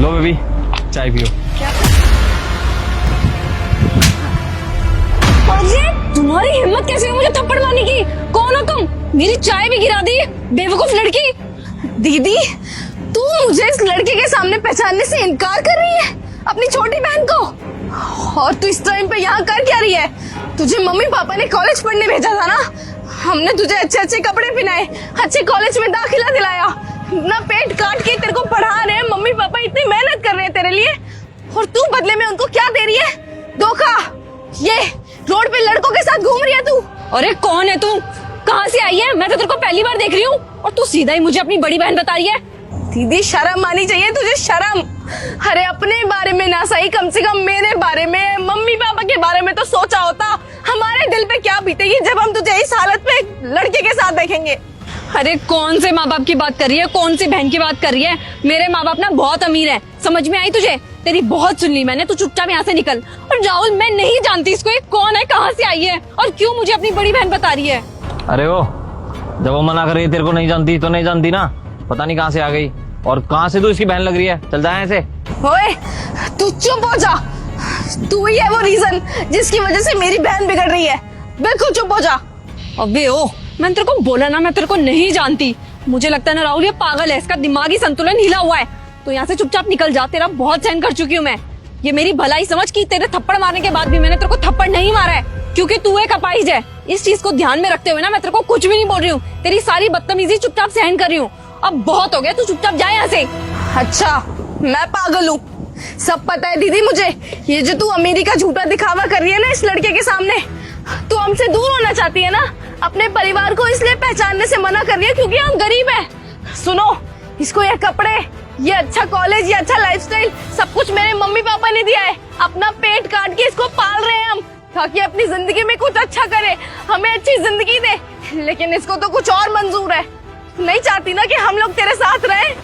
लो baby, चाय पियो। अरे तुम्हारी हिम्मत कैसे हुई मुझे थप्पड़ मारने की? कौन हो तुम? मेरी चाय भी गिरा दी, बेवकूफ लड़की। दीदी, तू मुझे इस लड़के के सामने पहचानने से इनकार कर रही है, अपनी छोटी बहन को। और तू इस टाइम पे यहाँ कर क्या रही है? तुझे मम्मी पापा ने कॉलेज पढ़ने भेजा था ना, हमने तुझे अच्छे अच्छे कपड़े पहनाए, अच्छे कॉलेज में दाखिला दिलाया, ना पेट काट के तेरे को पढ़ा रहे हैं, मम्मी पापा इतनी मेहनत कर रहे हैं तेरे लिए, और तू बदले में उनको क्या दे रही है? धोखा। ये रोड पे लड़कों के साथ घूम रही है तू। अरे कौन है तू? कहाँ से आई है? मैं तो तेरे को पहली बार देख रही हूँ, और तू सीधा ही मुझे अपनी बड़ी बहन बता रही है। दीदी, शर्म आनी चाहिए तुझे, शर्म। अरे अपने बारे में ना सही, कम से कम मेरे बारे में, मम्मी पापा के बारे में तो सोचा होता। हमारे दिल पे क्या बीतेगी जब हम तुझे इस हालत में एक लड़के के साथ देखेंगे। अरे कौन से माँ बाप की बात कर रही है, कौन सी बहन की बात कर रही है? मेरे माँ बाप ना बहुत अमीर है, समझ में आई तुझे? तेरी बहुत सुन ली मैंने, तू चुपचाप यहाँ से निकल। और राहुल, मैं नहीं जानती इसको, ये कौन है, कहाँ से आई है, और क्यों मुझे अपनी बड़ी बहन बता रही है? अरे वो जब वो मना कर रही है तेरे को नहीं जानती तो नहीं जानती ना, पता नहीं कहाँ से आ गई और कहाँ से तू इसकी बहन लग रही है। चल जाए ऐसे। ओए, तू चुप हो जा। तू ही है वो रीजन जिसकी वजह से मेरी बहन बिगड़ रही है। बिल्कुल चुप हो जा। अबे ओ, मैंने तेरे को बोला ना, मैं तेरे को नहीं जानती। मुझे लगता है ना राहुल ये पागल है, इसका दिमागी संतुलन हिला हुआ है। तो यहाँ से चुपचाप निकल जा, तेरा बहुत सहन कर चुकी हूँ मैं। ये मेरी भलाई समझ कि तेरे थप्पड़ मारने के बाद भी मैंने तेरे को थप्पड़ नहीं मारा है, क्योंकि तू एक अपाहिज है। इस चीज को ध्यान में रखते हुए ना मैं तेरे को कुछ भी नहीं बोल रही हूँ, तेरी सारी बदतमीजी चुपचाप सहन कर रही हूँ। अब बहुत हो गया, तू चुपचाप जा यहाँ से। अच्छा, मैं पागल हूँ, सब पता है दीदी मुझे। ये जो तू अमीरी का झूठा दिखावा कर रही है ना इस लड़के के सामने, तू हमसे दूर होना चाहती है ना, अपने परिवार को इसलिए पहचानने से मना कर रही है क्योंकि हम गरीब हैं। सुनो, इसको ये कपड़े, ये अच्छा कॉलेज, ये अच्छा लाइफस्टाइल, सब कुछ मेरे मम्मी पापा ने दिया है। अपना पेट काट के इसको पाल रहे हैं हम, ताकि अपनी जिंदगी में कुछ अच्छा करे, हमें अच्छी जिंदगी दे। लेकिन इसको तो कुछ और मंजूर है। नहीं चाहती ना कि हम लोग तेरे साथ रहें।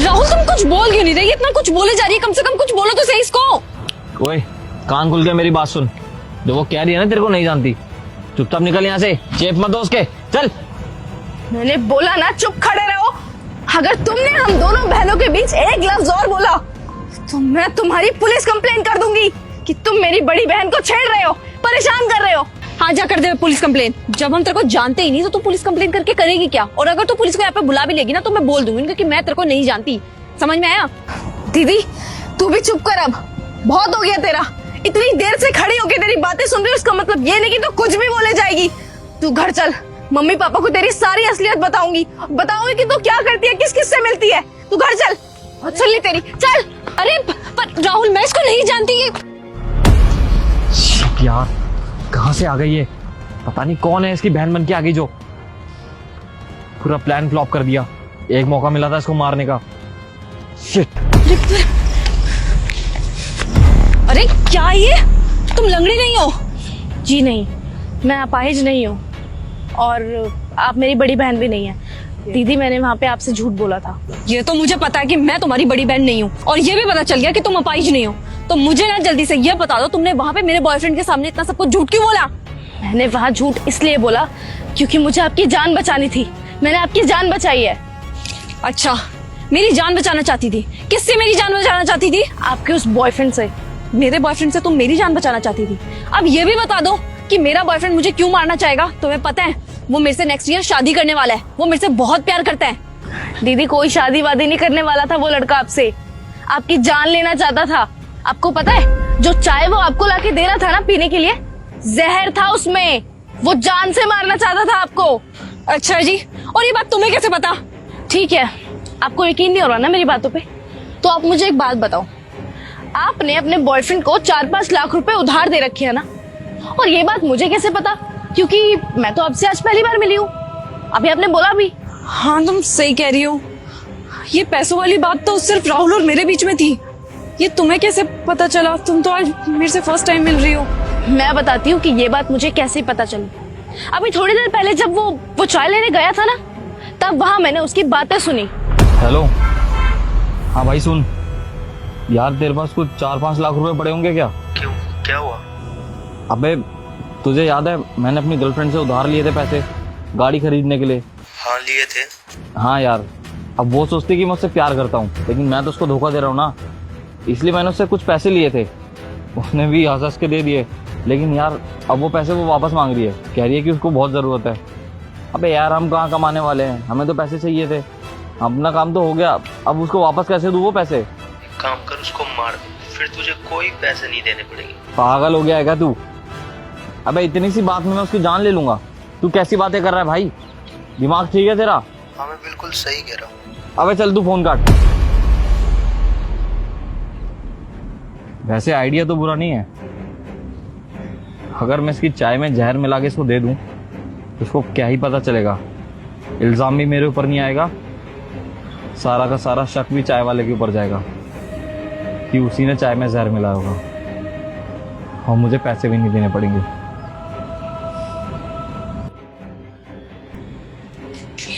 राहुल, तुम कुछ बोल क्यों नहीं रही? इतना कुछ बोले जा रही है, कम से कम कुछ बोलो तो सही इसको। ओए, कान खुल के मेरी बात सुन। जो वो कह रही है ना तेरे को नहीं जानती, चुपचाप निकल यहाँ से, चेप मत दो उसके। चल। मैंने बोला ना चुप खड़े रहो। अगर तुमने हम दोनों बहनों के बीच एक लफ्ज और बोला तो मैं तुम्हारी पुलिस कंप्लेन कर दूंगी कि तुम मेरी बड़ी बहन को छेड़ रहे हो, परेशान कर रहे हो। हाँ, जा कर दे पुलिस कंप्लेन। जब हम तेरे को जानते ही नहीं तो तू पुलिस कंप्लेन करके करेगी क्या? और अगर तू पुलिस को यहाँ पे बुला भी लेगी ना तो मैं बोल दूंगी, क्योंकि मैं तेरे को नहीं जानती। समझ में आया? दीदी, तू भी चुप कर, अब बहुत हो गया तेरा। इतनी देर से खड़ी होके तेरी बातें सुन रही हूँ, उसका मतलब ये नहीं कि तू कुछ भी बोले जाएगी। तू घर चल, मम्मी पापा को तेरी सारी असलियत बताऊंगी कि तू क्या करती है, किस किस से मिलती है। तू घर चल, और सुन ली तेरी, चल। अरे पर राहुल, मैं इसको नहीं जानती। यार, कहाँ से आ गई है? पता नहीं कौन है इसकी बहन बन के आ गई जो पूरा प्लान फ्लॉप कर दिया। एक मौका मिला था इसको मारने का। शिट। अरे क्या ये, तुम लंगड़ी नहीं हो? जी नहीं, मैं अपाहिज नहीं हूँ, और आप मेरी बड़ी बहन भी नहीं है। दीदी, मैंने वहाँ पे आपसे झूठ बोला था। ये तो मुझे पता है कि मैं तुम्हारी बड़ी बहन नहीं हूँ, और ये भी पता चल गया कि तुम अपाहिज नहीं हो। तो मुझे ना जल्दी से ये बता दो, तुमने वहाँ पे मेरे बॉयफ्रेंड के सामने इतना सब कुछ झूठ क्यों बोला? मैंने वहाँ झूठ इसलिए बोला क्योंकि मुझे आपकी जान बचानी थी। मैंने आपकी जान बचाई है। अच्छा, मेरी जान बचाना चाहती थी? किससे मेरी जान बचाना चाहती थी? आपके उस बॉयफ्रेंड से। मेरे बॉयफ्रेंड से तुम मेरी जान बचाना चाहती थी? अब ये भी बता दो कि मेरा बॉयफ्रेंड मुझे क्यों मारना चाहेगा? तुम्हें पता है वो मेरे से नेक्स्ट ईयर शादी करने वाला है, वो मेरे से बहुत प्यार करता है। दीदी, कोई शादी वादी नहीं करने वाला था वो लड़का आपसे, आपकी जान लेना चाहता था। आपको पता है, जो चाय वो आपको लाके दे रहा था ना पीने के लिए, जहर था उसमें, वो जान से मारना चाहता था आपको। अच्छा जी, और ये बात तुम्हें कैसे पता? ठीक है, आपको यकीन नहीं हो रहा ना मेरी बातों पे, तो आप मुझे एक बात बताओ, आपने अपने बॉयफ्रेंड को 4-5 लाख रुपए उधार दे रखे है ना, और ये बात मुझे कैसे पता? क्योंकि मैं तो आपसे आज पहली बार मिली हूँ, अभी आपने बोला भी। हाँ, तुम सही कह रही हो, ये पैसों वाली बात तो सिर्फ राहुल और मेरे बीच में थी। ये तुम्हें कैसे पता चला? तुम तो आज मेरे से फर्स्ट टाइम मिल रही हो। मैं बताती हूँ कि ये बात मुझे कैसे पता चली। अभी थोड़ी देर पहले जब वो चाय लेने गया था ना, तब वहाँ मैंने उसकी बातें सुनी। हेलो, हाँ भाई सुन, यार तेरे पास कुछ 4-5 लाख रुपए पड़े होंगे क्या? क्यों, क्या हुआ? अबे तुझे याद है मैंने अपनी गर्लफ्रेंड से उधार लिए थे पैसे गाड़ी खरीदने के लिए। हाँ, लिए थे। हाँ यार, अब वो सोचती कि मैं उससे प्यार करता हूँ, लेकिन मैं तो उसको धोखा दे रहा हूँ ना, इसलिए मैंने उससे कुछ पैसे लिए थे, उसने भी हंस हंस के दे दिए। लेकिन यार अब वो पैसे वो वापस मांग रही है, कह रही है कि उसको बहुत ज़रूरत है। अबे यार हम कहाँ कमाने वाले हैं, हमें तो पैसे चाहिए थे, अपना काम तो हो गया, अब उसको वापस कैसे दूँ वो पैसे? एक काम कर, उसको मार दे, फिर तुझे कोई पैसे नहीं देने पड़ेंगे। पागल हो गया है क्या तू? अबे इतनी सी बात में मैं उसकी जान ले लूंगा? तू कैसी बातें कर रहा है भाई, दिमाग ठीक है तेरा? हाँ मैं बिल्कुल सही कह रहा हूँ। अबे चल तू फोन काट। वैसे आइडिया तो बुरा नहीं है, अगर मैं इसकी चाय में जहर मिला के इसको दे दूं तो उसको क्या ही पता चलेगा, इल्जाम भी मेरे ऊपर नहीं आएगा, सारा का सारा शक भी चाय वाले के ऊपर जाएगा कि उसी ने चाय में जहर मिलाया होगा, और मुझे पैसे भी नहीं देने पड़ेंगे।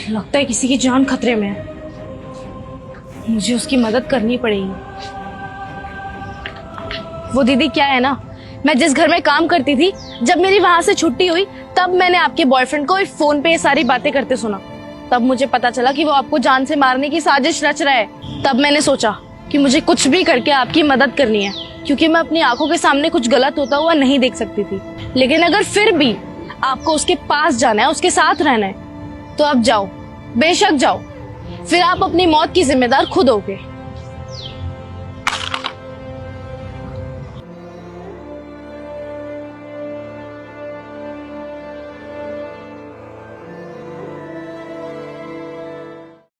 लगता है किसी की जान खतरे में है, मुझे उसकी मदद करनी पड़ेगी। वो दीदी क्या है ना, मैं जिस घर में काम करती थी, जब मेरी वहां से छुट्टी हुई तब मैंने आपके बॉयफ्रेंड को फोन पे ये सारी बातें करते सुना। तब मुझे पता चला कि वो आपको जान से मारने की साजिश रच रहा है। तब मैंने सोचा कि मुझे कुछ भी करके आपकी मदद करनी है, क्योंकि मैं अपनी आंखों के सामने कुछ गलत होता हुआ नहीं देख सकती थी। लेकिन अगर फिर भी आपको उसके पास जाना है, उसके साथ रहना है, तो आप जाओ, बेशक जाओ, फिर आप अपनी मौत की जिम्मेदार खुद होगे।